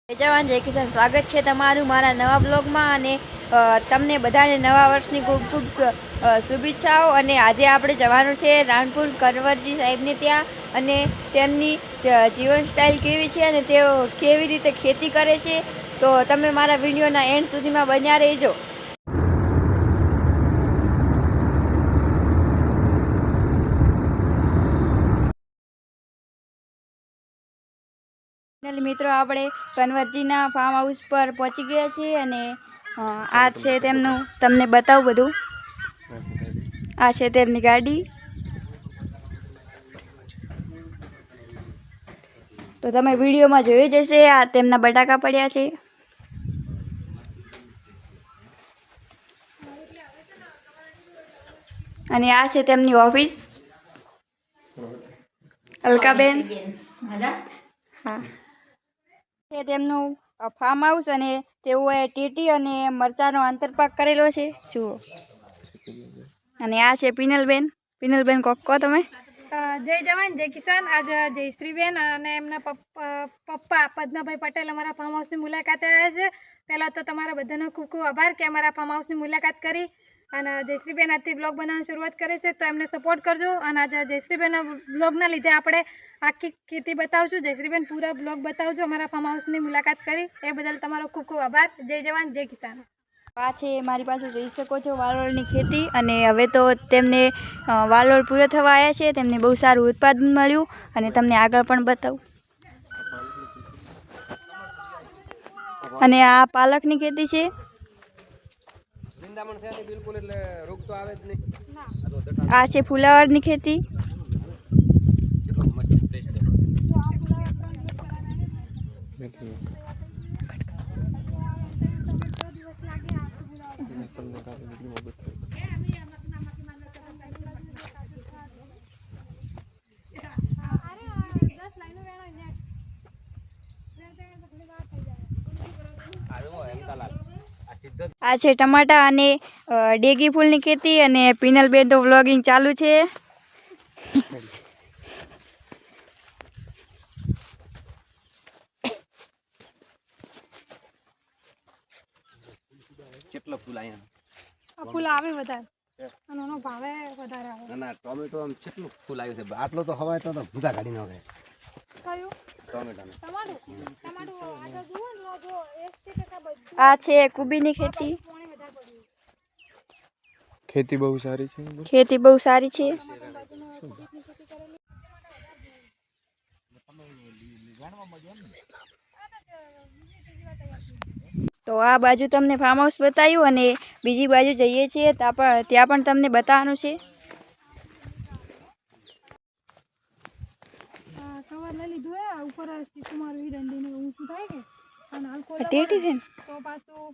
જય જવાન જય કિસાન સ્વાગત છે તમારું મારા નવા બ્લોગમાં અને તમને બધાને નવા વર્ષની ખૂબ ખૂબ શુભેચ્છાઓ। અને આજે આપણે જવાનું છે રાણપુર કન્વરજી સાહેબને ત્યાં અને તેમની જીવન સ્ટાઇલ કેવી છે અને તેઓ કેવી રીતે ખેતી કરે છે, તો તમે મારા વિડીયોના એન્ડ સુધીમાં બન્યા રહેજો। મિત્રો આપણે કન્વરજીના ફાર્મ હાઉસ પર પહોંચી ગયા છીએ અને આ છે તેમનું, તમને બતાવું બધું। આ છે તેમની ગાડી, તો તમે વિડીયોમાં જોઈ જશે। આ તેમના બટાકા પડ્યા છે અને આ છે તેમની ઓફિસ, અલકાબેન। હા, છે તેમનું ફાર્મ હાઉસ અને તેઓએ ટેટી અને મરચાંનો આંતરપાક કરેલો છે, જુઓ। અને આ છે પિનલબેન। પિનલબેન કોક કહો તમે। જય જવાન જય કિસાન। આજે જયશ્રીબેન અને એમના પપ્પા પદ્મભાઈ પટેલ અમારા ફાર્મ હાઉસની મુલાકાતે આવ્યા છે। પહેલાં તો તમારા બધાનો ખૂબ ખૂબ આભાર કે અમારા ફાર્મ હાઉસની મુલાકાત કરી। અને જયશ્રીબેન આજથી બ્લોગ બનાવવાની શરૂઆત કરે છે, તો એમને સપોર્ટ કરજો। અને આજે જયશ્રીબેનના બ્લોગના લીધે આપણે આખી ખેતી બતાવશું। જયશ્રીબેન પૂરા બ્લોગ બતાવજો અમારા ફાર્મ હાઉસની મુલાકાત કરી, એ બદલ તમારો ખૂબ ખૂબ આભાર। જય જવાન જય કિસાન। આ છે મારી પાસે જોઈ શકો છો વાલોળની ખેતી, અને હવે તો તેમને વાલોળ પૂરો થવા આવ્યા છે, તેમને બહુ સારું ઉત્પાદન મળ્યું અને તમને આગળ પણ બતાવું। અને આ પાલકની ખેતી છે, આ છે ફુલાવરની ખેતી, આ છે ટમાટા અને ડેગી ફૂલની ખેતી। અને પિનલબેન તો વ્લોગિંગ ચાલુ છે। કેટલો ફૂલ આયા? ફૂલ આવે વધારે અને એનો ભાવે વધારે આવે। ના ટોમેટો આમ કેટલું ફૂલ આવ્યું છે, આટલો તો હવાય તો ભૂકા કાઢી નાખે। કયું ટોમેટાને ટમાટું આગળ જુઓ ને, જો 80% બધું આ છે કુબીની ખેતી। પાણી વધારે પડ્યું। ખેતી બહુ સારી છે। ખેતી બહુ સારી છે। તો આ બાજુ તમને ફાર્મ હાઉસ બતાવ્યું અને બીજી બાજુ જઈએ છીએ ત્યાં પણ તમને બતાવવાનું છે। કવર લઈ લીધું હે, ઉપર સ્ટીક મારવી દંડીને ઊંચું થાય કે અને આલ્કોહોલ ટેટી છે ને? તો પાછું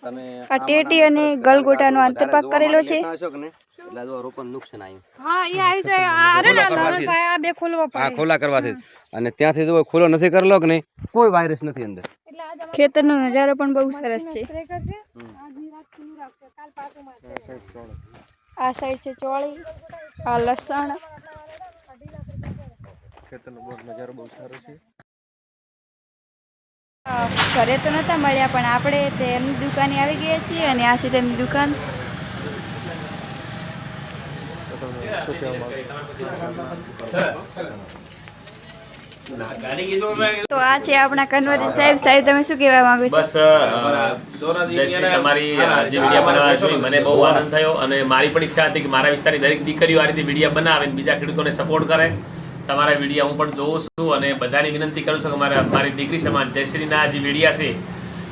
તમે આ ટેટી અને ગલગોટાનો આંતરપાક કરેલો છે। એટલે જો રોપન નુકસાન આવ્યું। હા, એ આવી છે। અરે ના લરણભાઈ, આ બે ખોલવો પડે। આ ખોલા કરવાથી અને ત્યાંથી જો ખુલ્લો નથી કરેલો કે નહીં, કોઈ વાયરસ નથી અંદર। એટલે આજ ખેતરનો નજારો પણ બહુ સરસ છે। સ્પ્રે કરશે, આજની રાત ખુલ્લું રાખશે, કાલ પાછું મારશે। આ સાઈડ છે ચોળી, આ લસણ। ખેતરનો બહુ નજારો બહુ સારો છે। ઘરે તો નહોતા મળ્યા, પણ આપણે તેમની દુકાને આવી ગયા છીએ અને આ છે તેમની દુકાન। શું કહેવા તો આ છે આપણા કન્વરજી સાહેબ। સાહેબ તમે શું કહેવા માંગો છો? બસ જયશ્રી, તમારી જે વિડીયો બનાવવા જોઈ મને બહુ આનંદ થયો અને મારી પણ ઈચ્છા હતી કે મારા વિસ્તારની દરેક દીકરીઓ આ રીતે વિડીયો બનાવે અને બીજા ખેડૂતોને સપોર્ટ કરે। તમારા વિડીયો હું પણ જોઉં છું અને બધાની વિનંતી કરું છું કે મારી દીકરી સમાન જયશ્રીના જે વિડીયા છે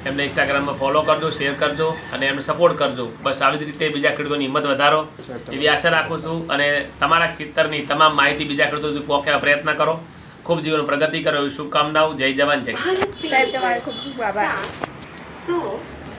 એમને ઇન્સ્ટાગ્રામમાં ફોલો કરજો, શેર કરજો અને એમને સપોર્ટ કરજો। બસ આવી જ રીતે બીજા ખેડૂતોની હિંમત વધારો એવી આશા રાખું છું અને તમારા ખેતરની તમામ માહિતી બીજા ખેડૂતો સુધી પહોંચવા પ્રયત્ન કરો। ખૂબ જીવન પ્રગતિ કરો એવી શુભકામનાઓ। જય જવાન જય કિસાન। સાહેબ તમારો ખૂબ ખૂબ આભાર।